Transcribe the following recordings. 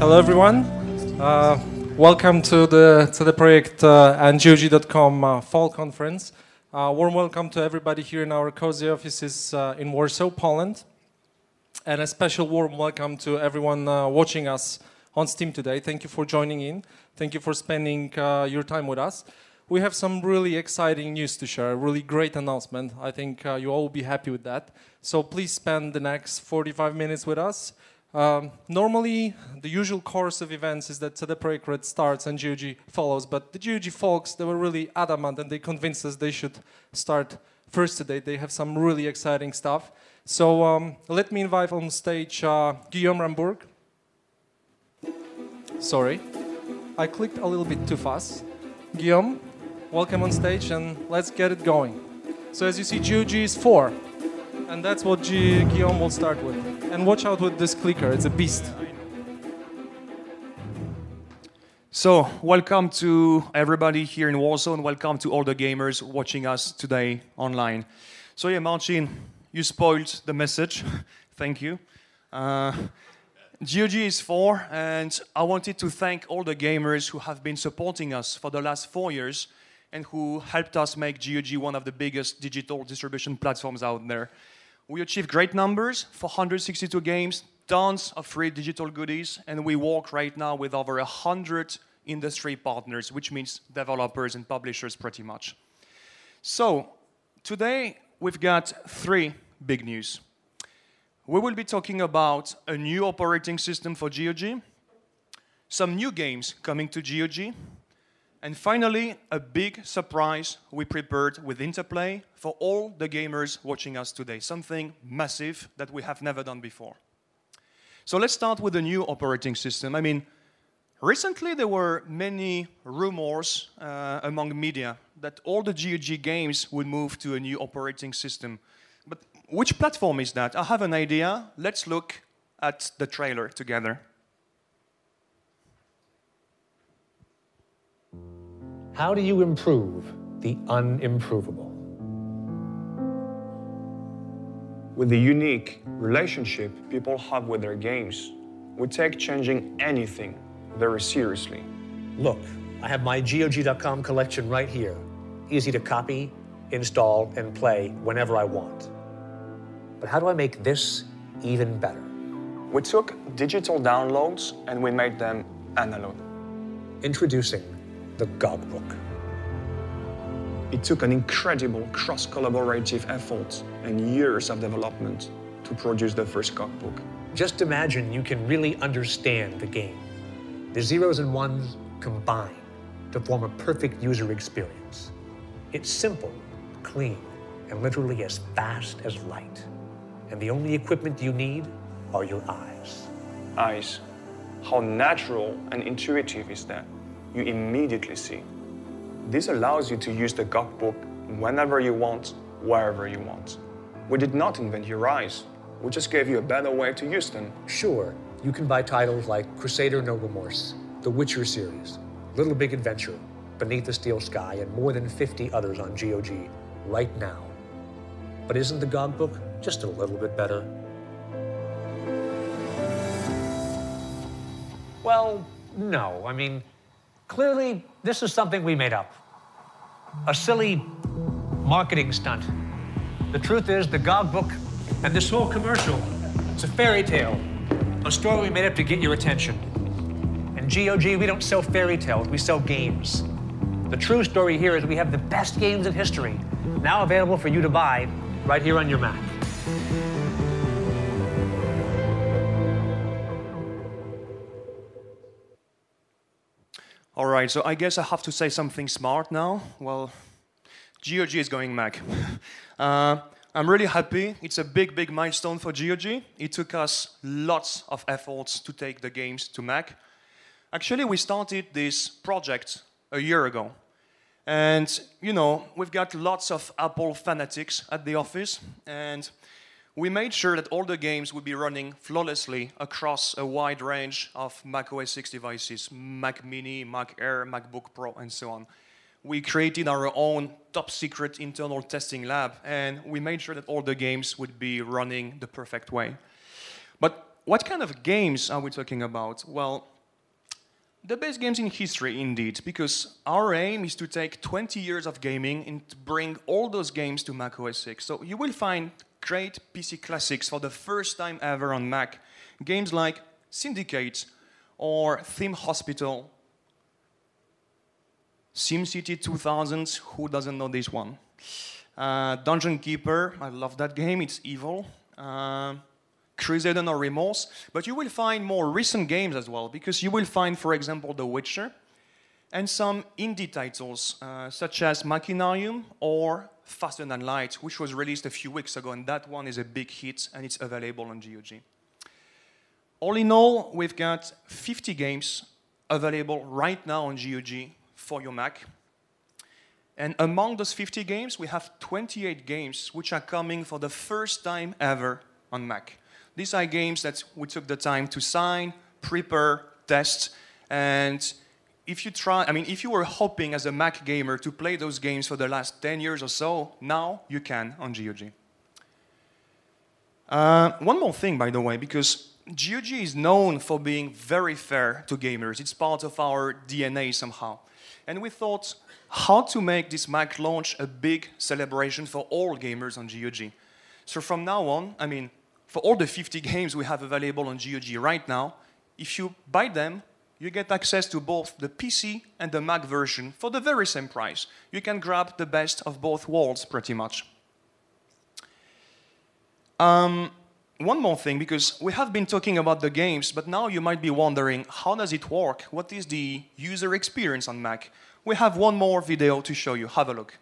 Hello, everyone. Welcome to the Projekt and GOG.com fall conference. Warm welcome to everybody here in our cozy offices in Warsaw, Poland. And a special warm welcome to everyone watching us on Steam today. Thank you for joining in. Thank you for spending your time with us. We have some really exciting news to share, a really great announcement. I think you all will be happy with that. So please spend the next 45 minutes with us. Normally, the usual course of events is that CD Projekt starts and GOG follows, but the GOG folks, they were really adamant and they convinced us they should start first today. They have some really exciting stuff. So let me invite on stage Guillaume Rambourg. Sorry, I clicked a little bit too fast. Guillaume, welcome on stage and let's get it going. So as you see, GOG is 4, and that's what Guillaume will start with. And watch out with this clicker, it's a beast. So, welcome to everybody here in Warsaw and welcome to all the gamers watching us today online. So yeah, Marcin, you spoiled the message. Thank you. GOG is 4, and I wanted to thank all the gamers who have been supporting us for the last 4 years and who helped us make GOG one of the biggest digital distribution platforms out there. We achieved great numbers, 462 games, tons of free digital goodies, and we work right now with over 100 industry partners, which means developers and publishers pretty much. So, today we've got 3 big news. We will be talking about a new operating system for GOG, some new games coming to GOG, and finally, a big surprise we prepared with Interplay for all the gamers watching us today, something massive that we have never done before. So let's start with the new operating system. I mean, recently there were many rumors among media that all the GOG games would move to a new operating system. But which platform is that? I have an idea. Let's look at the trailer together. How do you improve the unimprovable? With the unique relationship people have with their games, we take changing anything very seriously. Look, I have my GOG.com collection right here. Easy to copy, install, and play whenever I want. But how do I make this even better? We took digital downloads and we made them analog. Introducing the GOG book. It took an incredible cross-collaborative effort and years of development to produce the first GOG book. Just imagine you can really understand the game. The zeros and ones combine to form a perfect user experience. It's simple, clean, and literally as fast as light. And the only equipment you need are your eyes. Eyes. How natural and intuitive is that? You immediately see. This allows you to use the GOG book whenever you want, wherever you want. We did not invent your eyes. We just gave you a better way to use them. Sure, you can buy titles like Crusader No Remorse, The Witcher series, Little Big Adventure, Beneath the Steel Sky, and more than 50 others on GOG right now. But isn't the GOG book just a little bit better? Well, no. I mean, clearly, this is something we made up. A silly marketing stunt. The truth is, the GOG book and this whole commercial, it's a fairy tale. A story we made up to get your attention. In GOG, we don't sell fairy tales, we sell games. The true story here is we have the best games in history, now available for you to buy right here on your Mac. All right, so I guess I have to say something smart now. Well, GOG is going Mac. I'm really happy. It's a big, big milestone for GOG. It took us lots of efforts to take the games to Mac. Actually, we started this project a year ago. And, you know, we've got lots of Apple fanatics at the office. And we made sure that all the games would be running flawlessly across a wide range of Mac OS X devices, Mac Mini, Mac Air, MacBook Pro, and so on. We created our own top-secret internal testing lab, and we made sure that all the games would be running the perfect way. But what kind of games are we talking about? Well, The best games in history, indeed, because our aim is to take 20 years of gaming and to bring all those games to Mac OS X. So you will find great PC classics for the first time ever on Mac. Games like Syndicate or Theme Hospital, SimCity 2000, who doesn't know this one? Dungeon Keeper, I love that game, it's evil. Crusader No Remorse, but you will find more recent games as well, because you will find, for example, The Witcher, and some indie titles, such as Machinarium or Faster Than Light, which was released a few weeks ago, and that one is a big hit, and it's available on GOG. All in all, we've got 50 games available right now on GOG for your Mac. And among those 50 games, we have 28 games which are coming for the first time ever on Mac. These are games that we took the time to sign, prepare, test, and if you were hoping as a Mac gamer to play those games for the last 10 years or so, now you can on GOG. One more thing, by the way, because GOG is known for being very fair to gamers. It's part of our DNA somehow. And we thought how to make this Mac launch a big celebration for all gamers on GOG. So from now on, for all the 50 games we have available on GOG right now, if you buy them, you get access to both the PC and the Mac version for the very same price. You can grab the best of both worlds, pretty much. One more thing, because we have been talking about the games, but now you might be wondering, how does it work? What is the user experience on Mac? We have one more video to show you. Have a look.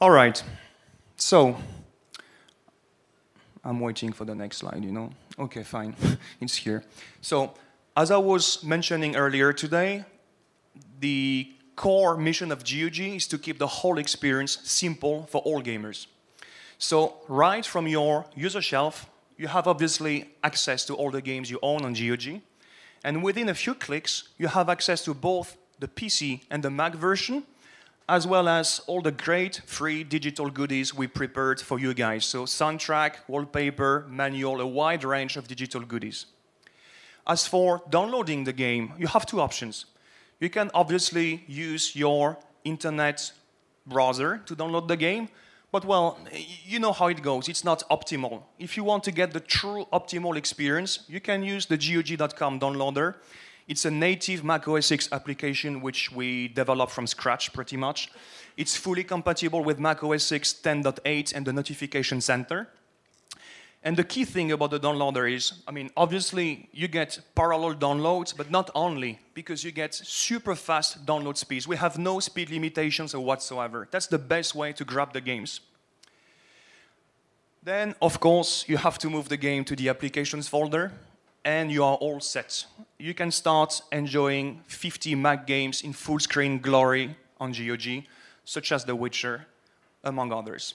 All right, so I'm waiting for the next slide, Okay, fine, it's here. So, as I was mentioning earlier today, the core mission of GOG is to keep the whole experience simple for all gamers. So, right from your user shelf, you have obviously access to all the games you own on GOG, and within a few clicks, you have access to both the PC and the Mac version, as well as all the great free digital goodies we prepared for you guys. So soundtrack, wallpaper, manual, a wide range of digital goodies. As for downloading the game, you have two options. You can obviously use your internet browser to download the game, but well, you know how it goes, it's not optimal. If you want to get the true optimal experience, you can use the GOG.com downloader. It's a native Mac OS X application which we developed from scratch, pretty much. It's fully compatible with Mac OS X 10.8 and the Notification Center. And the key thing about the downloader is, obviously you get parallel downloads, but not only, because you get super fast download speeds. We have no speed limitations or whatsoever. That's the best way to grab the games. Then, of course, you have to move the game to the Applications folder, and you are all set. You can start enjoying 50 Mac games in full screen glory on GOG, such as The Witcher, among others.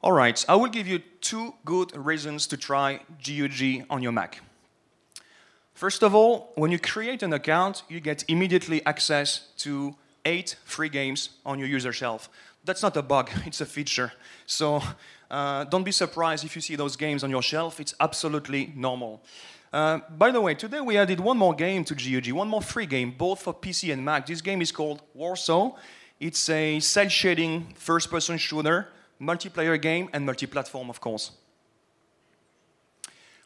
All right, I will give you 2 good reasons to try GOG on your Mac. First of all, when you create an account, you get immediately access to 8 free games on your user shelf. That's not a bug, it's a feature. So don't be surprised if you see those games on your shelf. It's absolutely normal. By the way, today we added one more game to GOG, one more free game, both for PC and Mac. This game is called Warsaw. It's a cel-shading first-person shooter, multiplayer game, and multi-platform, of course.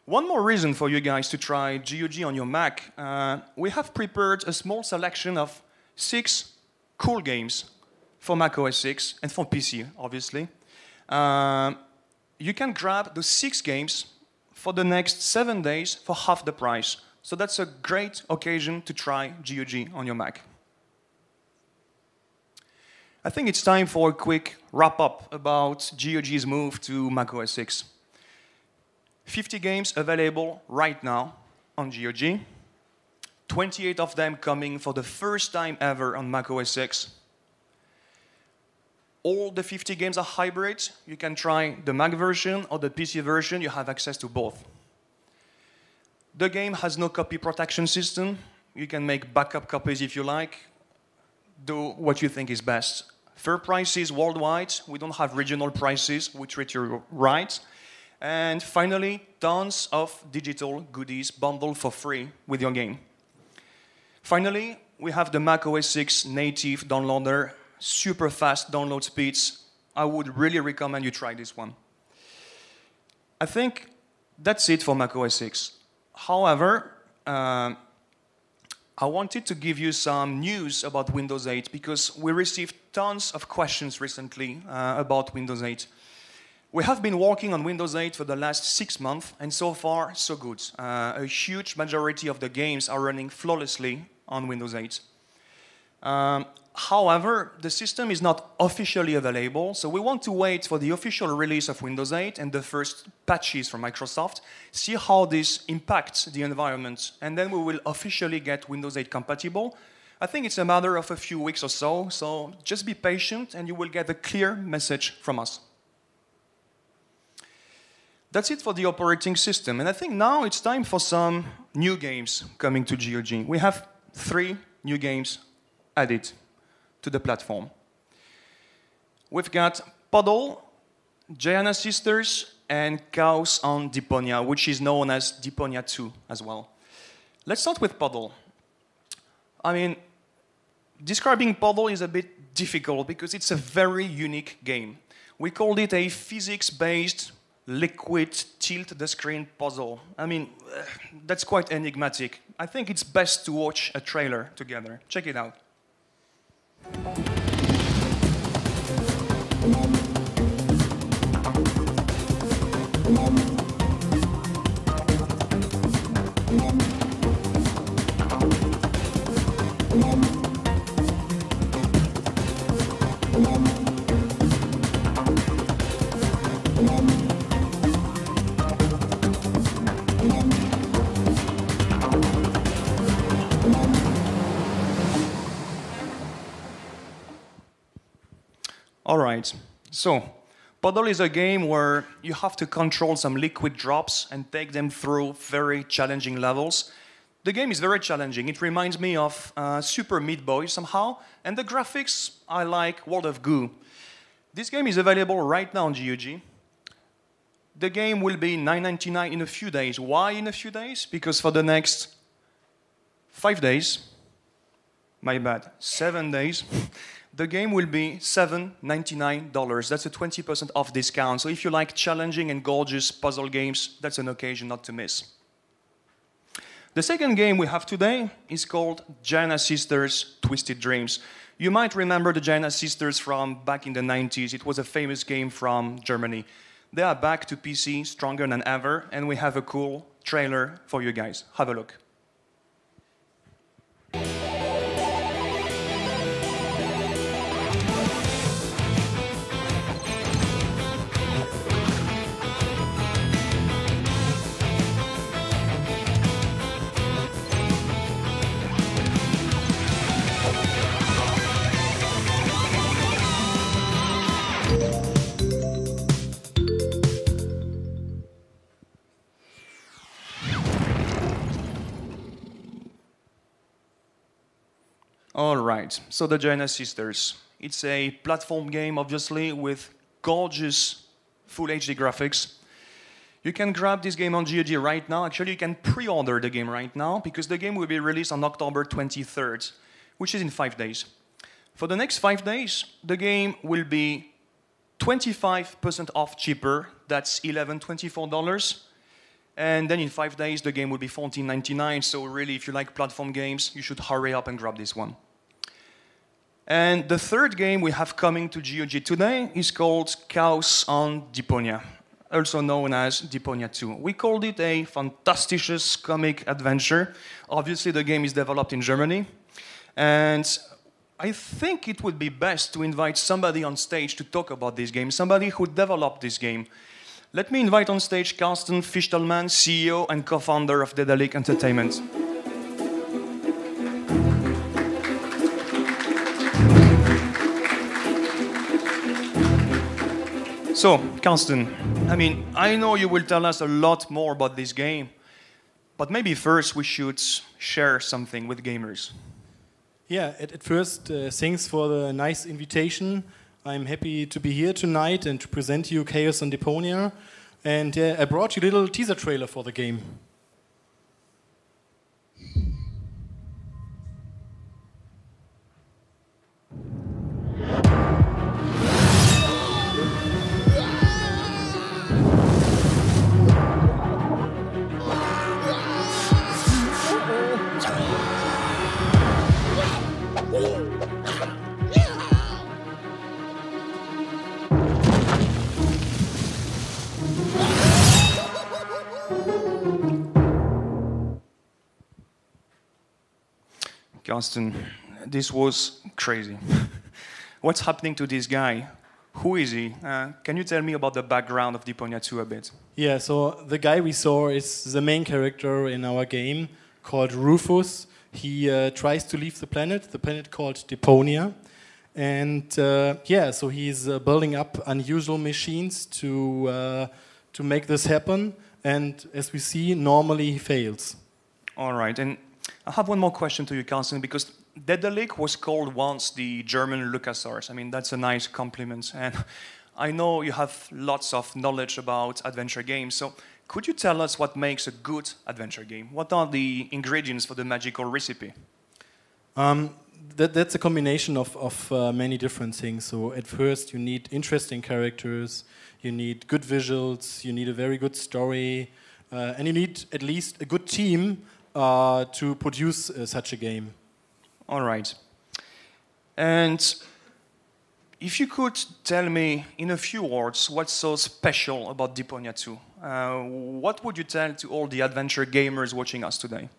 One more reason for you guys to try GOG on your Mac. We have prepared a small selection of 6 cool games for Mac OS X and for PC, obviously. You can grab those 6 games for the next 7 days for half the price. So that's a great occasion to try GOG on your Mac. I think it's time for a quick wrap-up about GOG's move to Mac OS X. 50 games available right now on GOG. 28 of them coming for the first time ever on Mac OS X. All the 50 games are hybrid. You can try the Mac version or the PC version. You have access to both. The game has no copy protection system. You can make backup copies if you like. Do what you think is best. Fair prices worldwide. We don't have regional prices. We treat you right. And finally, tons of digital goodies bundled for free with your game. Finally, we have the Mac OS X native downloader, super fast download speeds. I would really recommend you try this one. I think that's it for Mac OS X. However, I wanted to give you some news about Windows 8 because we received tons of questions recently about Windows 8. We have been working on Windows 8 for the last 6 months, and so far, so good. A huge majority of the games are running flawlessly on Windows 8. However, the system is not officially available, so we want to wait for the official release of Windows 8 and the first patches from Microsoft, see how this impacts the environment, and then we will officially get Windows 8 compatible. I think it's a matter of a few weeks or so, so just be patient and you will get a clear message from us. That's it for the operating system, and I think now it's time for some new games coming to GOG. We have 3 new games added to the platform. We've got Puddle, Giana Sisters, and Chaos on Deponia, which is known as Deponia 2 as well. Let's start with Puddle. I mean, describing Puddle is a bit difficult because it's a very unique game. We called it a physics-based liquid tilt-the-screen puzzle. I mean, that's quite enigmatic. I think it's best to watch a trailer together. Check it out. All right, so Puddle is a game where you have to control some liquid drops and take them through very challenging levels. The game is very challenging. It reminds me of Super Meat Boy somehow, and the graphics I like World of Goo. This game is available right now on GOG. The game will be $9.99 in a few days. Why in a few days? Because for the next 5 days, my bad, 7 days, the game will be $7.99. That's a 20% off discount. So if you like challenging and gorgeous puzzle games, that's an occasion not to miss. The second game we have today is called Giana Sisters Twisted Dreams. You might remember the Giana Sisters from back in the 90s. It was a famous game from Germany. They are back to PC, stronger than ever, and we have a cool trailer for you guys. Have a look. All right, so the Giana Sisters. It's a platform game, obviously, with gorgeous full HD graphics. You can grab this game on GOG right now. Actually, you can pre-order the game right now because the game will be released on October 23rd, which is in 5 days. For the next 5 days, the game will be 25% off cheaper. That's $11.24. And then in 5 days, the game will be $14.99. So really, if you like platform games, you should hurry up and grab this one. And the third game we have coming to GOG today is called Chaos on Deponia, also known as Deponia 2. We called it a fantastisches comic adventure. Obviously, the game is developed in Germany. And I think it would be best to invite somebody on stage to talk about this game, somebody who developed this game. Let me invite on stage Carsten Fichtelmann, CEO and co-founder of Daedalic Entertainment. So, Carsten, I know you will tell us a lot more about this game, but maybe first we should share something with gamers. Yeah, at first, thanks for the nice invitation. I'm happy to be here tonight and to present you Chaos on Deponia. And I brought you a little teaser trailer for the game. Carsten, this was crazy. What's happening to this guy? Who is he? Can you tell me about the background of Deponia 2 a bit? Yeah, so the guy we saw is the main character in our game called Rufus. He tries to leave the planet called Deponia. And so he's building up unusual machines to make this happen. And as we see, normally he fails. All right, and I have one more question to you, Carsten, because Daedalic was called once the German LucasArts. That's a nice compliment. And I know you have lots of knowledge about adventure games. So could you tell us what makes a good adventure game? What are the ingredients for the magical recipe? That's a combination of many different things. So at first you need interesting characters, you need good visuals, you need a very good story, and you need at least a good team to produce such a game. All right. And if you could tell me in a few words what's so special about Deponia 2, what would you tell to all the adventure gamers watching us today?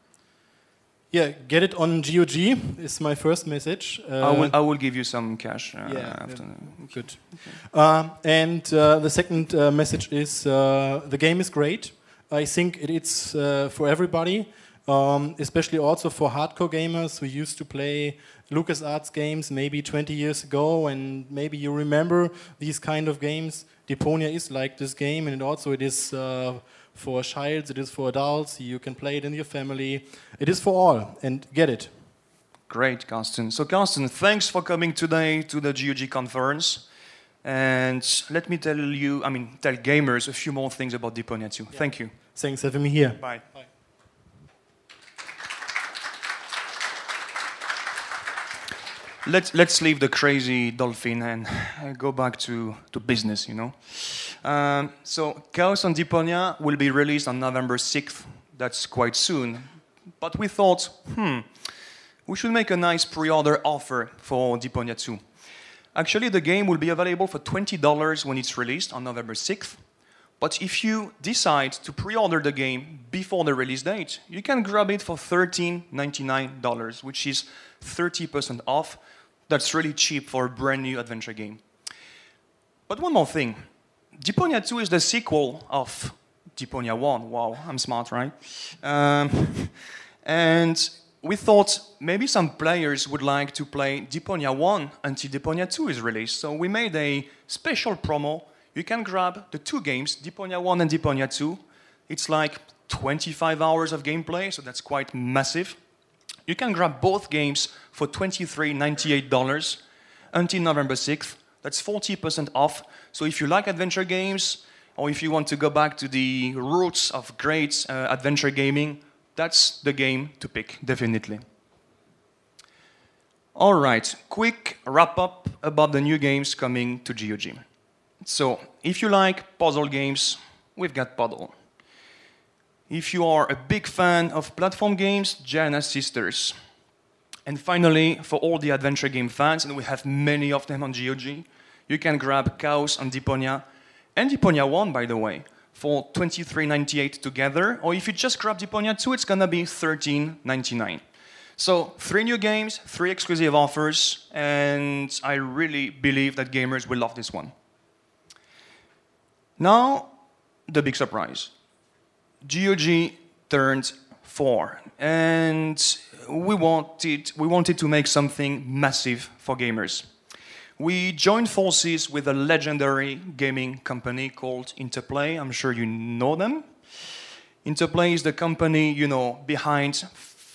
Yeah, get it on GOG is my first message. I will give you some cash after. Good. And the second message is the game is great. I think it's for everybody. Especially also for hardcore gamers who used to play LucasArts games maybe 20 years ago, and maybe you remember these kind of games. Deponia is like this game, and it is for childs, it is for adults, you can play it in your family. It is for all, and get it. Great, Carsten. So Carsten, thanks for coming today to the GOG conference. And let me tell gamers a few more things about Deponia 2. Yeah. Thank you. Thanks for having me here. Bye. Bye. Let's leave the crazy dolphin and go back to business, So Chaos on Deponia will be released on November 6th. That's quite soon. But we thought, we should make a nice pre-order offer for Deponia 2. Actually, the game will be available for $20 when it's released on November 6th. But if you decide to pre-order the game before the release date, you can grab it for $13.99, which is 30% off. That's really cheap for a brand new adventure game. But one more thing. Deponia 2 is the sequel of Deponia 1. Wow, I'm smart, right? And we thought maybe some players would like to play Deponia 1 until Deponia 2 is released. So we made a special promo. You can grab the two games, Deponia 1 and Deponia 2. It's like 25 hours of gameplay, so that's quite massive. You can grab both games for $23.98 until November 6th. That's 40% off. So if you like adventure games, or if you want to go back to the roots of great adventure gaming, that's the game to pick, definitely. All right, quick wrap-up about the new games coming to GOG. So if you like puzzle games, we've got Puddle. If you are a big fan of platform games, Giant Sisters. And finally, for all the adventure game fans, and we have many of them on GOG, you can grab Chaos and Deponia 1, by the way, for $23.98 together. Or if you just grab Deponia 2, it's gonna be $13.99. So 3 new games, 3 exclusive offers, and I really believe that gamers will love this one. Now, the big surprise. GOG turned 4, and we wanted to make something massive for gamers. We joined forces with a legendary gaming company called Interplay. I'm sure you know them. Interplay is the company, behind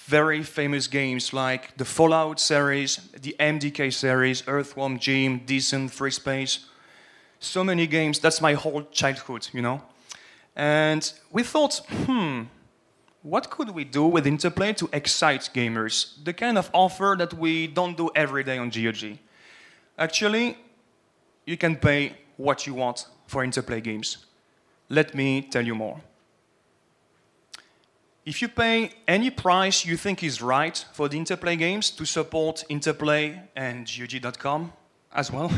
very famous games like the Fallout series, the MDK series, Earthworm Jim, Descent, Free Space. So many games, that's my whole childhood, And we thought, what could we do with Interplay to excite gamers? The kind of offer that we don't do every day on GOG. Actually, you can pay what you want for Interplay games. Let me tell you more. If you pay any price you think is right for the Interplay games to support Interplay and GOG.com as well,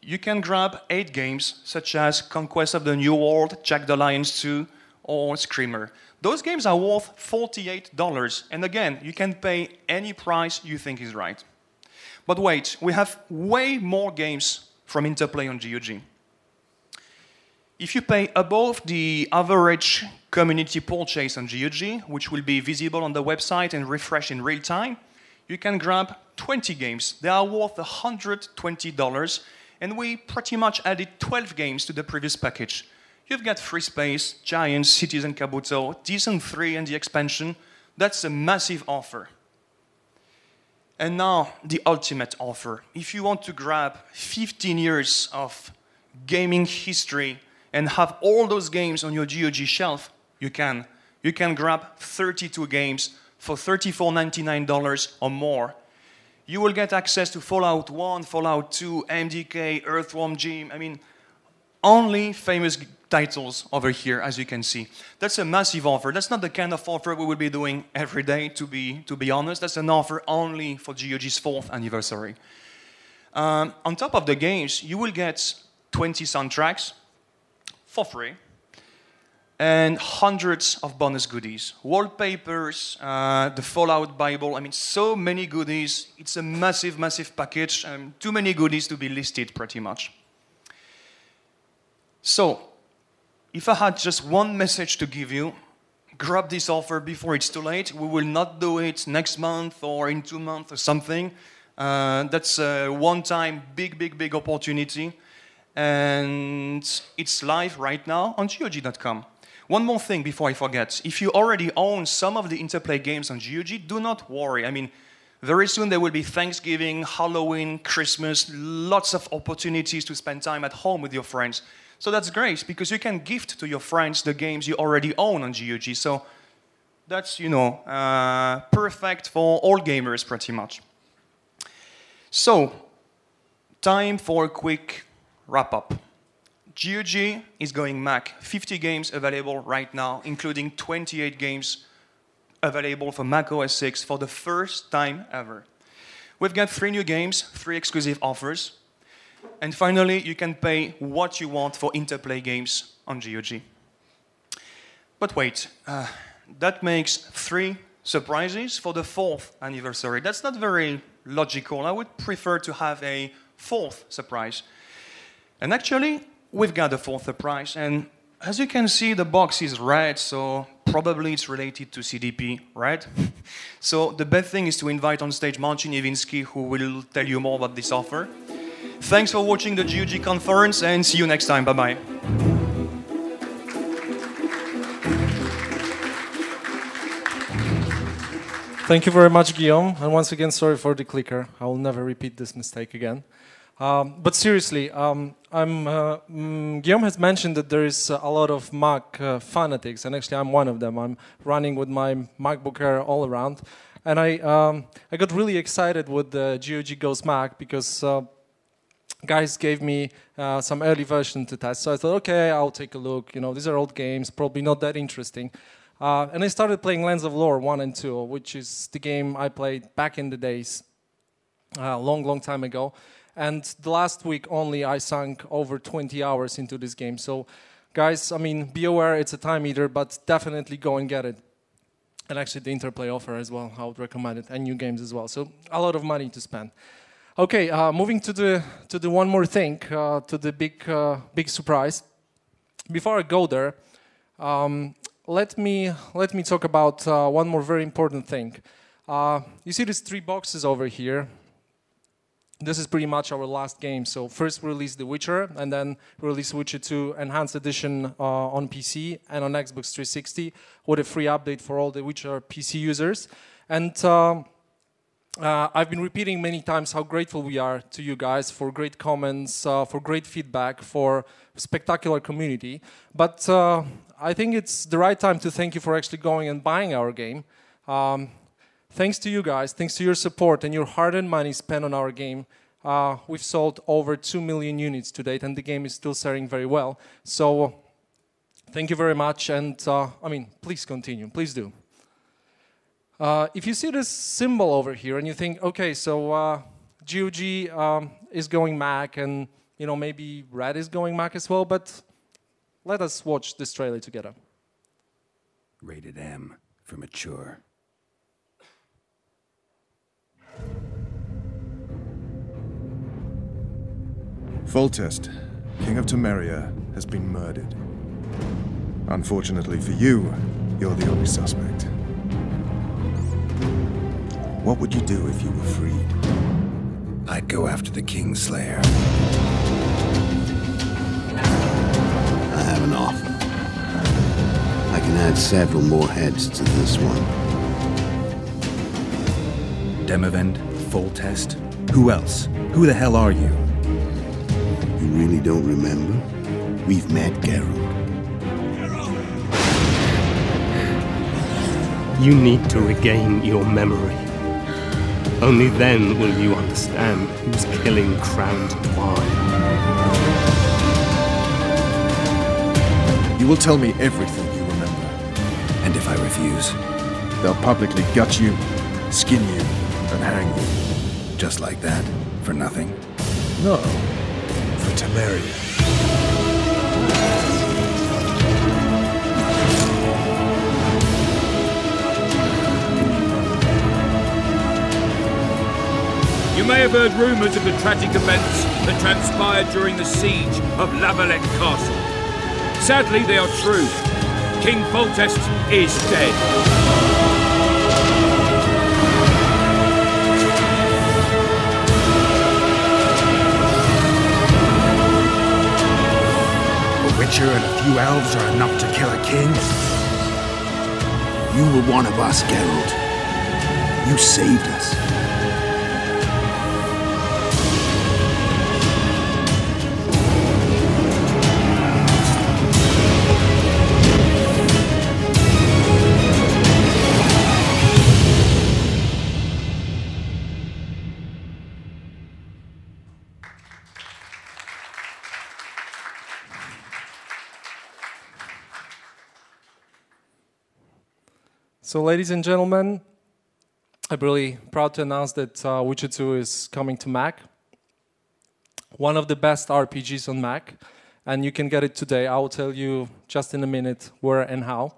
you can grab 8 games such as Conquest of the New World, Jack the Lions 2, or Screamer. Those games are worth $48, and again, you can pay any price you think is right. But wait, we have way more games from Interplay on GOG. If you pay above the average community purchase on GOG, which will be visible on the website and refreshed in real time, you can grab 20 games. They are worth $120, and we pretty much added 12 games to the previous package. You've got Free Space, Giants, Citizen Kabuto, Descent 3 and the expansion. That's a massive offer. And now, the ultimate offer. If you want to grab 15 years of gaming history and have all those games on your GOG shelf, you can. You can grab 32 games for $34.99 or more. You will get access to Fallout 1, Fallout 2, MDK, Earthworm Jim. Only famous titles over here, as you can see. That's a massive offer. That's not the kind of offer we will be doing every day, to be honest. That's an offer only for GOG's 4th anniversary. On top of the games, you will get 20 soundtracks for free and hundreds of bonus goodies. Wallpapers, the Fallout Bible, so many goodies. It's a massive, massive package. Too many goodies to be listed, pretty much. So, if I had just one message to give you, grab this offer before it's too late. We will not do it next month or in 2 months or something. That's a one-time big opportunity. And it's live right now on GOG.com. One more thing before I forget. If you already own some of the Interplay games on GOG, do not worry. Very soon there will be Thanksgiving, Halloween, Christmas, lots of opportunities to spend time at home with your friends. So that's great, because you can gift to your friends the games you already own on GOG. So that's, perfect for all gamers, pretty much. So, time for a quick wrap-up. GOG is going Mac. 50 games available right now, including 28 games available for Mac OS X for the first time ever. We've got 3 new games, 3 exclusive offers. And finally, you can pay what you want for Interplay games on GOG. But wait, that makes 3 surprises for the 4th anniversary. That's not very logical. I would prefer to have a 4th surprise. And actually, we've got a 4th surprise. And as you can see, the box is red, so probably it's related to CDP, right? So the best thing is to invite on stage Marcin Iwiński, who will tell you more about this offer. Thanks for watching the GOG conference, and see you next time. Bye-bye. Thank you very much, Guillaume. And once again, sorry for the clicker. I will never repeat this mistake again. But seriously, Guillaume has mentioned that there is a lot of Mac fanatics, and actually I'm one of them. I'm running with my MacBook Air all around. And I got really excited with the GOG Goes Mac because guys gave me some early version to test. So I thought, okay, I'll take a look. You know, these are old games, probably not that interesting. And I started playing Lands of Lore 1 and 2, which is the game I played back in the days, long time ago. And the last week only, I sunk over 20 hours into this game. So, guys, I mean, be aware it's a time eater, but definitely go and get it. And actually, the Interplay offer as well, I would recommend it, and new games as well. So, a lot of money to spend. Okay, moving to the one more thing, to the big surprise. Before I go there, let me talk about one more very important thing. You see these 3 boxes over here. This is pretty much our last game. So first we released The Witcher, and then we released Witcher 2 Enhanced Edition on PC and on Xbox 360 with a free update for all the Witcher PC users. And I've been repeating many times how grateful we are to you guys for great comments, for great feedback, for spectacular community. But I think it's the right time to thank you for actually going and buying our game. Thanks to you guys, thanks to your support and your hard-earned money spent on our game, we've sold over 2 million units to date, and the game is still selling very well. So thank you very much, and I mean, please continue, please do. If you see this symbol over here and you think, okay, so GOG is going Mac, and you know maybe Red is going Mac as well, but let us watch this trailer together. Rated M for mature. Foltest, King of Temeria, has been murdered. Unfortunately for you, you're the only suspect. What would you do if you were freed? I'd go after the Kingslayer. I have an offer. I can add several more heads to this one. Demavend, Foltest. Who else? Who the hell are you? You really don't remember? We've met, Geralt. You need to regain your memory. Only then will you understand who's killing Crowned Twine. You will tell me everything you remember. And if I refuse? They'll publicly gut you, skin you, and hang you. Just like that? For nothing? No. For Temeria. You may have heard rumors of the tragic events that transpired during the siege of Lavalette Castle. Sadly, they are true. King Foltest is dead. A Witcher and a few elves are enough to kill a king? You were one of us, Geralt. You saved us. So, ladies and gentlemen, I'm really proud to announce that Witcher 2 is coming to Mac. One of the best RPGs on Mac, and you can get it today. I will tell you just in a minute where and how.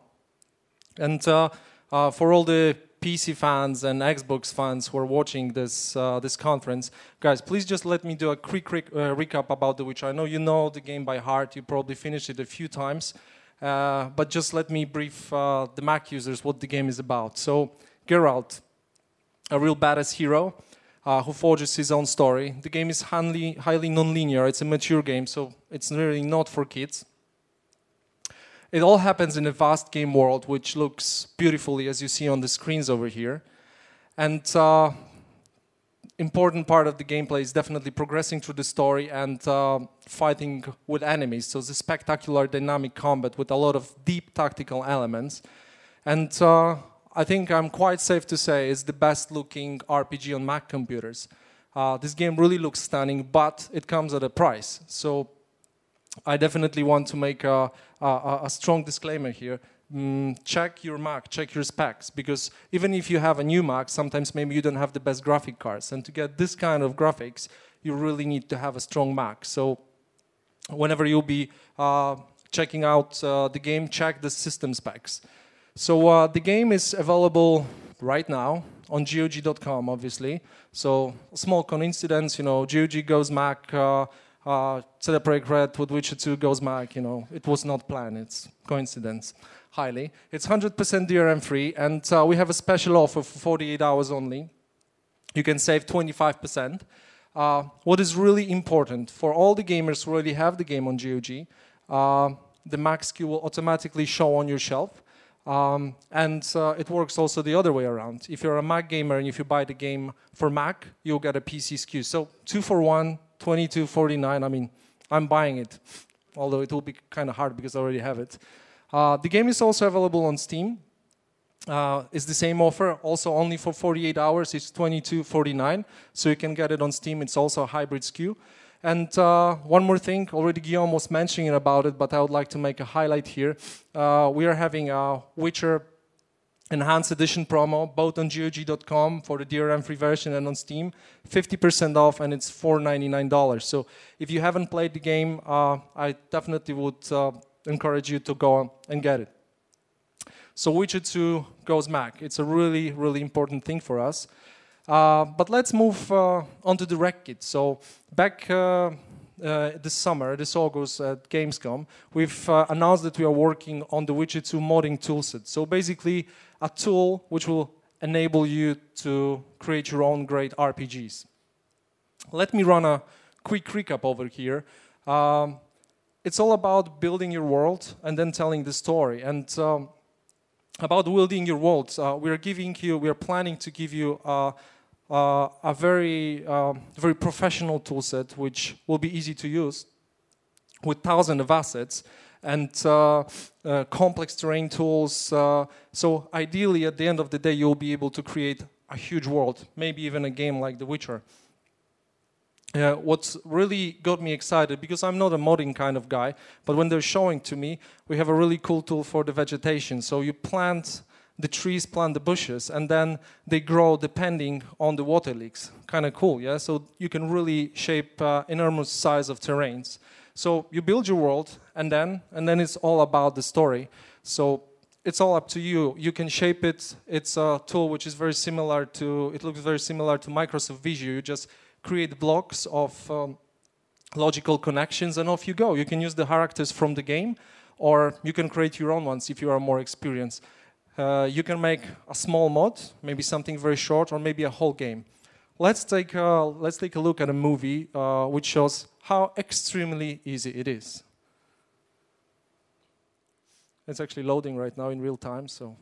And for all the PC fans and Xbox fans who are watching this conference, guys, please just let me do a quick recap about The Witcher. I know you know the game by heart. You probably finished it a few times. But just let me brief the Mac users what the game is about. So, Geralt, a real badass hero who forges his own story. The game is highly non-linear. It's a mature game, so it's really not for kids. It all happens in a vast game world, which looks beautifully, as you see on the screens over here. And important part of the gameplay is definitely progressing through the story and fighting with enemies. So it's a spectacular dynamic combat with a lot of deep tactical elements. And I think I'm quite safe to say it's the best looking RPG on Mac computers. This game really looks stunning, but it comes at a price. So I definitely want to make a strong disclaimer here. Check your Mac, check your specs, because even if you have a new Mac, sometimes maybe you don't have the best graphic cards. And to get this kind of graphics, you really need to have a strong Mac. So whenever you'll be checking out the game, check the system specs. So the game is available right now on GOG.com, obviously. So small coincidence, you know, GOG goes Mac, CD Projekt Red with Witcher 2 goes Mac, you know, it was not planned, it's coincidence, highly. It's 100% DRM free, and we have a special offer for 48 hours only. You can save 25%. What is really important for all the gamers who already have the game on GOG, the Mac SKU will automatically show on your shelf. It works also the other way around. If you're a Mac gamer and if you buy the game for Mac, you'll get a PC SKU. So 2 for 1, $22.49. I mean, I'm buying it, although it will be kind of hard because I already have it. The game is also available on Steam. It's the same offer, also only for 48 hours. It's $22.49, so you can get it on Steam. It's also a hybrid SKU. And one more thing, already Guillaume was mentioning about it, but I would like to make a highlight here. We are having a Witcher Enhanced Edition promo, both on GOG.com for the DRM-free version and on Steam, 50% off, and it's $4.99. So if you haven't played the game, I definitely would encourage you to go and get it. So Witcher 2 goes Mac. It's a really, really important thing for us. But let's move on to the rec kit. So back this summer, this August at Gamescom, we've announced that we are working on the Witcher 2 modding toolset. So basically a tool which will enable you to create your own great RPGs. Let me run a quick recap over here. It's all about building your world and then telling the story. And about building your world, we are planning to give you a very professional toolset, which will be easy to use, with thousands of assets and complex terrain tools. So ideally, at the end of the day, you'll be able to create a huge world, maybe even a game like The Witcher. What's really got me excited, because I'm not a modding kind of guy, but when they're showing to me, we have a really cool tool for the vegetation. So you plant the trees, plant the bushes, and then they grow depending on the water leaks. Kind of cool, yeah? So you can really shape enormous size of terrains. So you build your world, and then it's all about the story. So it's all up to you. You can shape it. It's a tool which is very similar to, it looks very similar to Microsoft Visio. You just create blocks of logical connections, and off you go. You can use the characters from the game, or you can create your own ones if you are more experienced. You can make a small mod, maybe something very short, or maybe a whole game. Let's take a look at a movie which shows how extremely easy it is. It's actually loading right now in real time, so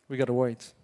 we gotta wait.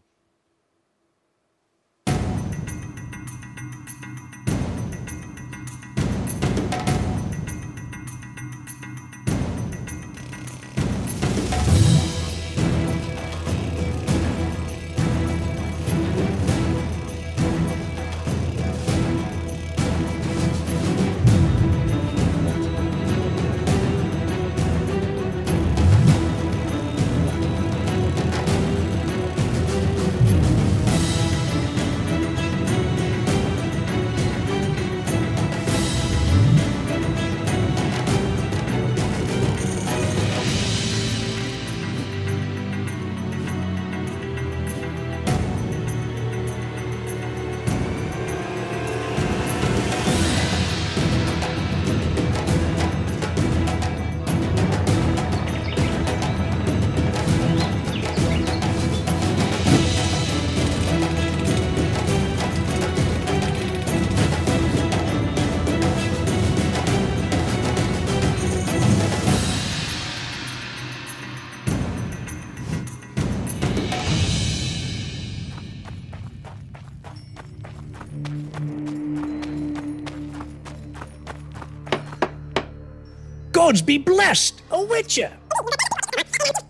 Gods be blessed! A Witcher!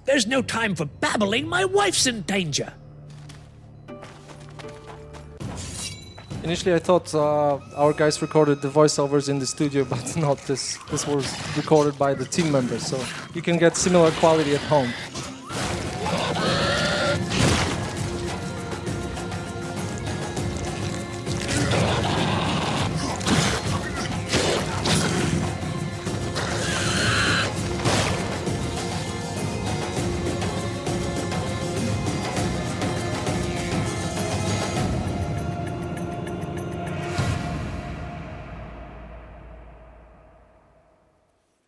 There's no time for babbling. My wife's in danger. Initially, I thought our guys recorded the voiceovers in the studio, but not this. This was recorded by the team members, so you can get similar quality at home.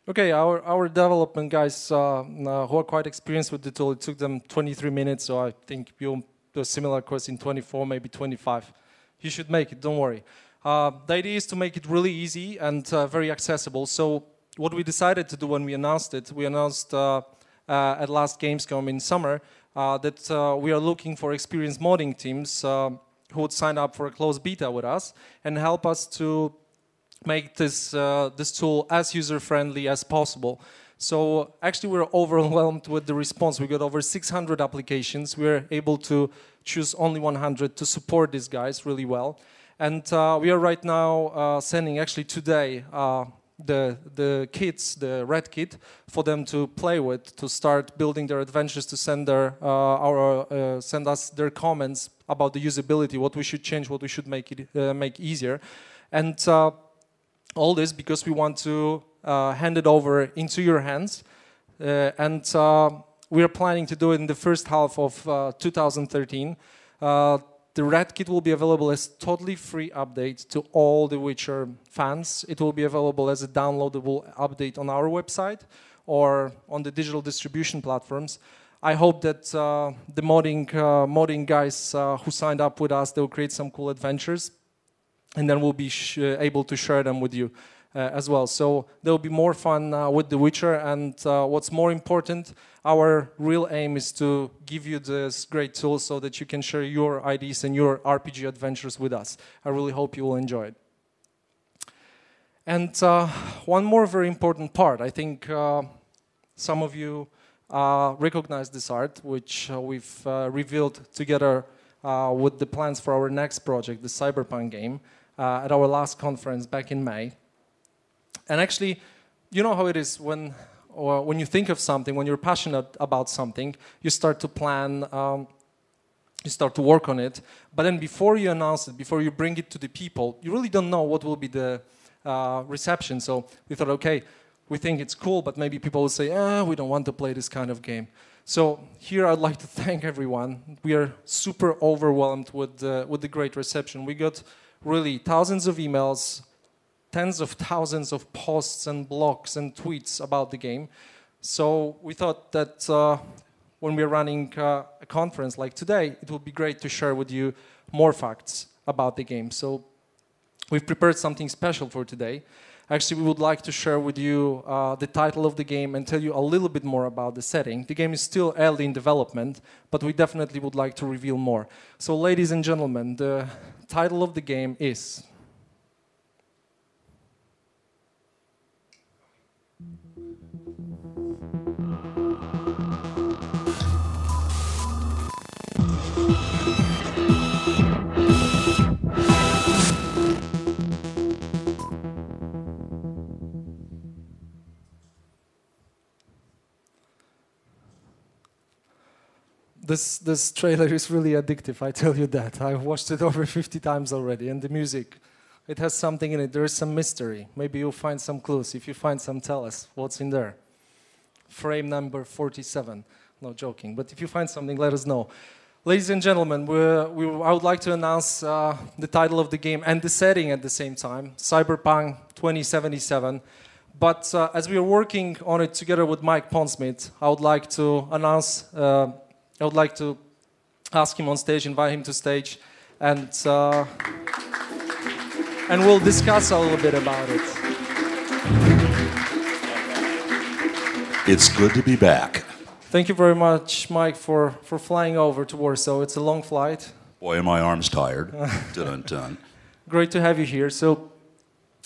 Okay, our development guys who are quite experienced with the tool, it took them 23 minutes, so I think you'll do a similar course in 24, maybe 25. You should make it, don't worry. The idea is to make it really easy and very accessible. So what we decided to do when we announced it, we announced at last Gamescom in summer that we are looking for experienced modding teams who would sign up for a closed beta with us and help us to make this tool as user-friendly as possible. So actually we're overwhelmed with the response. We got over 600 applications. We're able to choose only 100 to support these guys really well. And we are right now sending, actually today, the kits, the red kit, for them to play with, to start building their adventures, to send send us their comments about the usability, what we should change, what we should make easier. And all this because we want to hand it over into your hands. And we are planning to do it in the first half of 2013. The Red Kit will be available as totally free update to all the Witcher fans. It will be available as a downloadable update on our website or on the digital distribution platforms. I hope that the modding guys who signed up with us, they'll create some cool adventures. And then we'll be able to share them with you as well. So there will be more fun with The Witcher, and what's more important, our real aim is to give you this great tool so that you can share your ideas and your RPG adventures with us. I really hope you will enjoy it. And one more very important part, I think some of you recognize this art, which we've revealed together with the plans for our next project, the Cyberpunk game, at our last conference back in May. And actually, you know how it is when you think of something, when you're passionate about something, you start to plan, you start to work on it, but then before you announce it, before you bring it to the people, you really don't know what will be the reception. So we thought, okay, we think it's cool, but maybe people will say, we don't want to play this kind of game. So here I'd like to thank everyone. We are super overwhelmed with the great reception. We got really thousands of emails, tens of thousands of posts and blogs and tweets about the game. So we thought that when we're running a conference like today, it would be great to share with you more facts about the game. So we've prepared something special for today. Actually, we would like to share with you the title of the game and tell you a little bit more about the setting. The game is still early in development, but we definitely would like to reveal more. So, ladies and gentlemen, the title of the game is... This trailer is really addictive, I tell you that. I've watched it over 50 times already, and the music, it has something in it. There is some mystery. Maybe you'll find some clues. If you find some, tell us what's in there. Frame number 47. No joking, but if you find something, let us know. Ladies and gentlemen, I would like to announce the title of the game and the setting at the same time, Cyberpunk 2077. But as we are working on it together with Mike Pondsmith, I would like to announce... I would like to ask him on stage, invite him to stage, and we'll discuss a little bit about it. It's good to be back. Thank you very much, Mike, for flying over to Warsaw. It's a long flight. Boy, are my arms tired. Dun-dun-dun. Great to have you here. So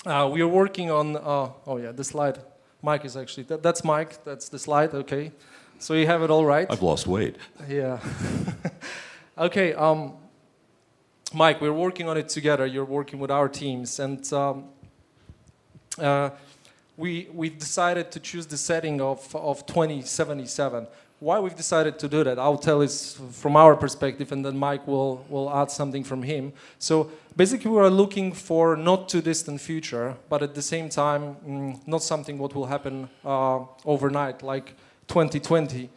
we are working on, the slide. Mike is actually, that's Mike, that's the slide, okay. So you have it all right? I've lost weight. Yeah. Okay, Mike, we're working on it together. You're working with our teams, and we decided to choose the setting of 2077. Why we've decided to do that, I'll tell it from our perspective, and then Mike will add something from him. So basically, we are looking for not too distant future, but at the same time, not something what will happen overnight, like 2020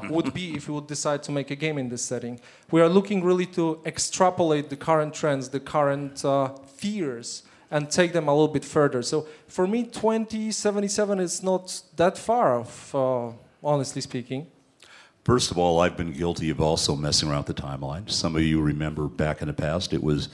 would be if we would decide to make a game in this setting. We are looking really to extrapolate the current trends, the current fears, and take them a little bit further. So for me, 2077 is not that far off, honestly speaking. First of all, I've been guilty of also messing around with the timeline. Some of you remember back in the past, it was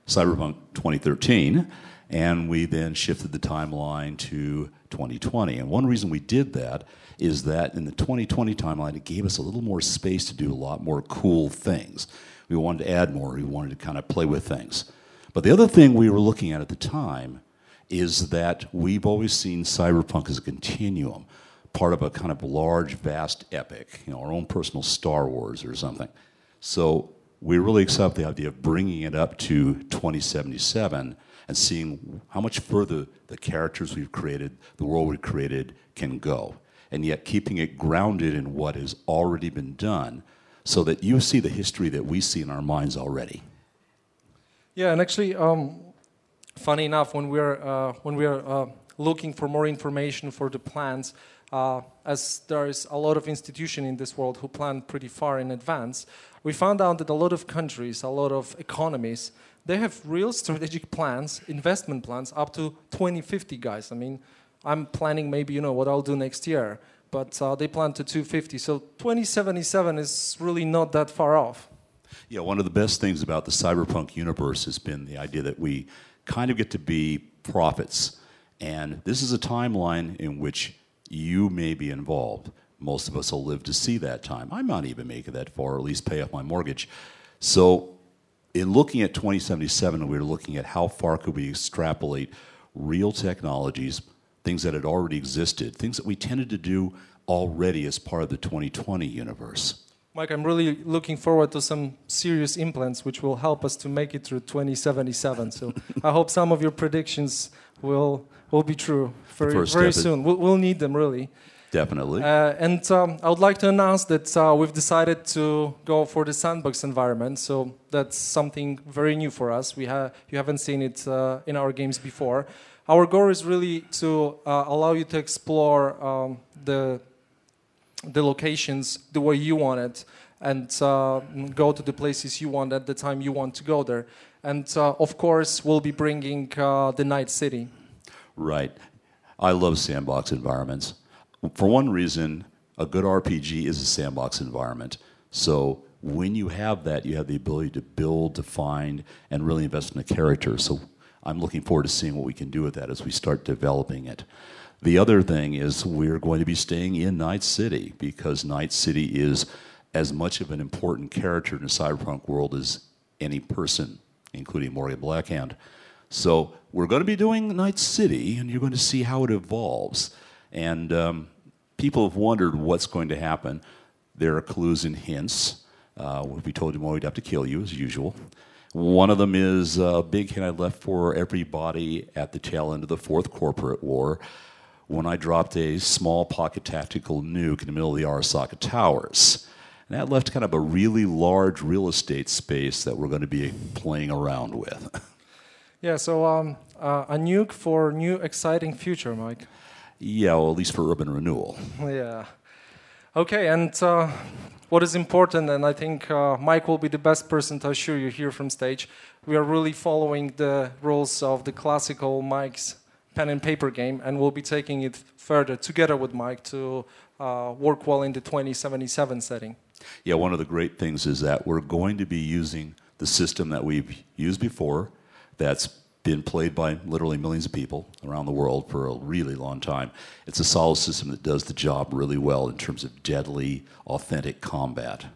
Cyberpunk 2013, and we then shifted the timeline to 2020. And one reason we did that is that in the 2020 timeline, it gave us a little more space to do a lot more cool things. We wanted to add more. We wanted to kind of play with things. But the other thing we were looking at the time is that we've always seen Cyberpunk as a continuum, part of a kind of large, vast epic, our own personal Star Wars or something. So we really accept the idea of bringing it up to 2077 and seeing how much further the characters we've created, the world we've created, can go. And yet keeping it grounded in what has already been done so that you see the history that we see in our minds already. Yeah, and actually, funny enough, when we're looking for more information for the plans, as there is a lot of institutions in this world who plan pretty far in advance, we found out that a lot of countries, a lot of economies, they have real strategic plans, investment plans, up to 2050, guys. I mean, I'm planning maybe, what I'll do next year, but they plan to 250. So 2077 is really not that far off. Yeah, one of the best things about the Cyberpunk universe has been the idea that we kind of get to be prophets. And this is a timeline in which you may be involved. Most of us will live to see that time. I might even make it that far, or at least pay off my mortgage. So in looking at 2077, we were looking at how far could we extrapolate real technologies, things that had already existed, things that we tended to do already as part of the 2020 universe. Mike, I'm really looking forward to some serious implants which will help us to make it through 2077. So I hope some of your predictions will be true very soon. We'll need them, really. Definitely. And I would like to announce that we've decided to go for the sandbox environment. So that's something very new for us. You haven't seen it in our games before. Our goal is really to allow you to explore the locations the way you want it, and go to the places you want at the time you want to go there. And of course, we'll be bringing the Night City. Right. I love sandbox environments. For one reason, a good RPG is a sandbox environment. So when you have that, you have the ability to build, define, and really invest in a character. So I'm looking forward to seeing what we can do with that as we start developing it. The other thing is we're going to be staying in Night City because Night City is as much of an important character in the cyberpunk world as any person, including Morgan Blackhand. So we're going to be doing Night City, and you're going to see how it evolves. And people have wondered what's going to happen. There are clues and hints. If we told you more, we'd have to kill you, as usual. One of them is a big hint I left for everybody at the tail end of the Fourth Corporate War, when I dropped a small pocket tactical nuke in the middle of the Arasaka Towers. And that left kind of a really large real estate space that we're going to be playing around with. Yeah, so a nuke for new exciting future, Mike. Yeah, well, at least for urban renewal. Yeah. Okay, and what is important, and I think Mike will be the best person to assure you here from stage, we are really following the rules of the classical Mike's pen and paper game, and we'll be taking it further together with Mike to work well in the 2077 setting. Yeah, one of the great things is that we're going to be using the system that we've used before that's been played by literally millions of people around the world for a really long time. It's a solid system that does the job really well in terms of deadly, authentic combat.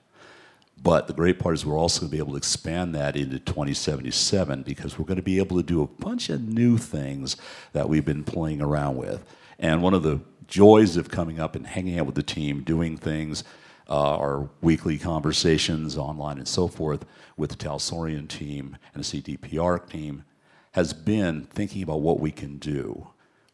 But the great part is we're also going to be able to expand that into 2077 because we're going to be able to do a bunch of new things that we've been playing around with. And one of the joys of coming up and hanging out with the team, doing things, our weekly conversations online and so forth with the Talsorian team and the CDPR team has been thinking about what we can do.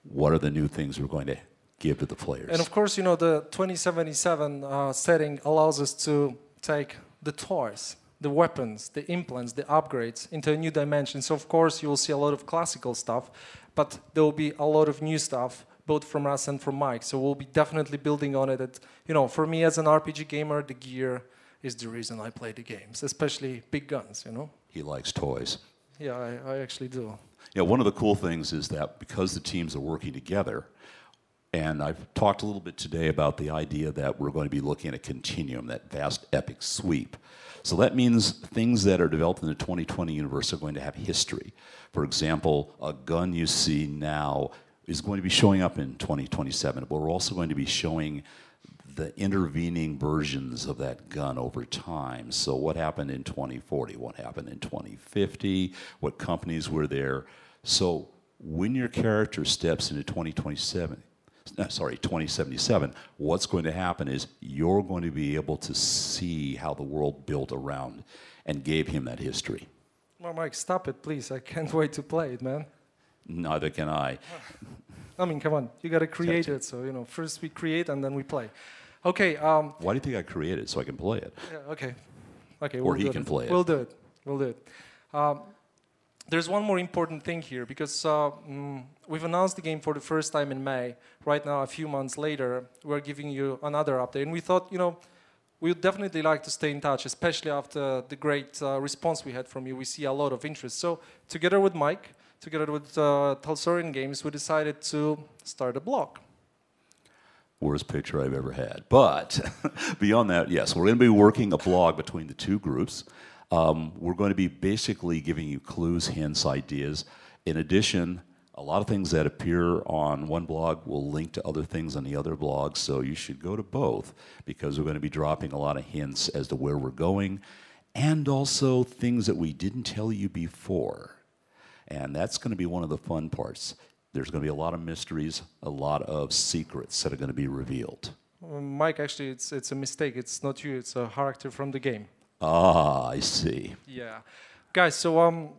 What are the new things we're going to give to the players? And of course, you know, the 2077 setting allows us to take the toys, the weapons, the implants, the upgrades into a new dimension. So of course you will see a lot of classical stuff, but there will be a lot of new stuff, both from us and from Mike. So we'll be definitely building on it. You know, for me as an RPG gamer, the gear is the reason I play the games, especially big guns, you know? He likes toys. Yeah, I actually do. Yeah, one of the cool things is that because the teams are working together, and I've talked a little bit today about the idea that we're going to be looking at a continuum, that vast epic sweep. So that means things that are developed in the 2020 universe are going to have history. For example, a gun you see now is going to be showing up in 2027, but we're also going to be showing the intervening versions of that gun over time. So what happened in 2040, what happened in 2050, what companies were there. So when your character steps into 2077, what's going to happen is you're going to be able to see how the world built around and gave him that history. Well, Mike, stop it, please. I can't wait to play it, man. Neither can I. I mean, come on. You got to create it. So, you know, first we create and then we play. Okay. Why do you think I created it? So I can play it. Yeah, okay. Okay. Or he can play it. We'll do it. We'll do it. There's one more important thing here because we've announced the game for the first time in May. Right now, a few months later, we're giving you another update. And we thought, you know, we would definitely like to stay in touch, especially after the great response we had from you. We see a lot of interest. So together with Mike, together with Talsorian Games, we decided to start a blog. Worst picture I've ever had. But beyond that, yes, we're going to be working a blog between the two groups. We're going to be basically giving you clues, hints, ideas. In addition, a lot of things that appear on one blog will link to other things on the other blog, so you should go to both because we're going to be dropping a lot of hints as to where we're going and also things that we didn't tell you before. And that's going to be one of the fun parts. There's going to be a lot of mysteries, a lot of secrets that are going to be revealed. Mike, actually, it's a mistake. It's not you. It's a character from the game. Ah, I see. Yeah. Guys, so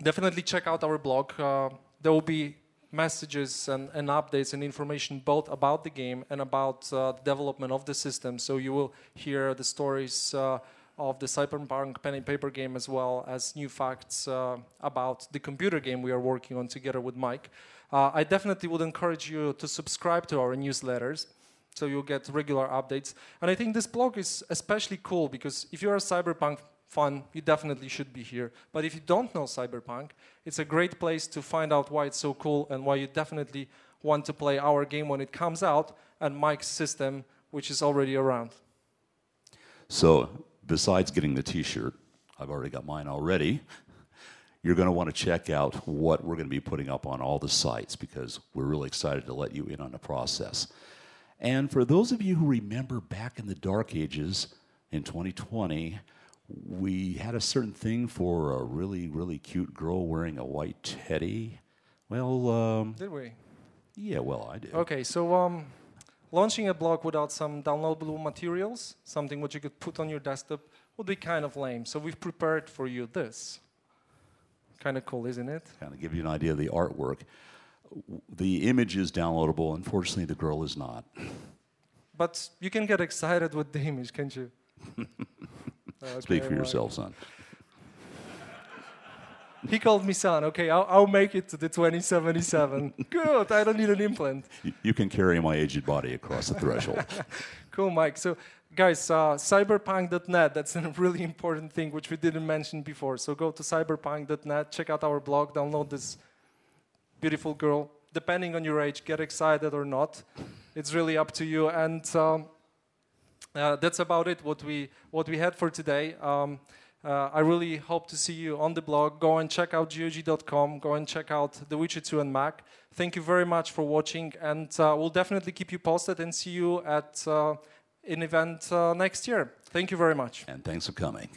definitely check out our blog. There will be messages and updates and information both about the game and about the development of the system. So you will hear the stories of the Cyberpunk pen and paper game as well as new facts about the computer game we are working on together with Mike. I definitely would encourage you to subscribe to our newsletters so you'll get regular updates. And I think this blog is especially cool because if you're a Cyberpunk fan, you definitely should be here. But if you don't know Cyberpunk, it's a great place to find out why it's so cool and why you definitely want to play our game when it comes out and Mike's system, which is already around. So besides getting the t-shirt, I've already got mine already, you're going to want to check out what we're going to be putting up on all the sites because we're really excited to let you in on the process. And for those of you who remember back in the dark ages in 2020, we had a certain thing for a really, really cute girl wearing a white teddy. Well, did we? Yeah, well, I did. Okay, so launching a blog without some downloadable materials, something which you could put on your desktop, would be kind of lame. So we've prepared for you this. Kind of cool, isn't it? Kind of give you an idea of the artwork. The image is downloadable. Unfortunately, the girl is not. But you can get excited with the image, can't you? Okay, Speak for yourself, son. He called me son. Okay, I'll make it to the 2077. Good, I don't need an implant. You can carry my aged body across the threshold. Cool, Mike. So, guys, cyberpunk.net, that's a really important thing which we didn't mention before. So go to cyberpunk.net, check out our blog, download this beautiful girl. Depending on your age, get excited or not. It's really up to you. And that's about it, what we had for today. I really hope to see you on the blog. Go and check out GOG.com. Go and check out The Witcher 2 and Mac. Thank you very much for watching, and we'll definitely keep you posted and see you at an event next year. Thank you very much. And thanks for coming.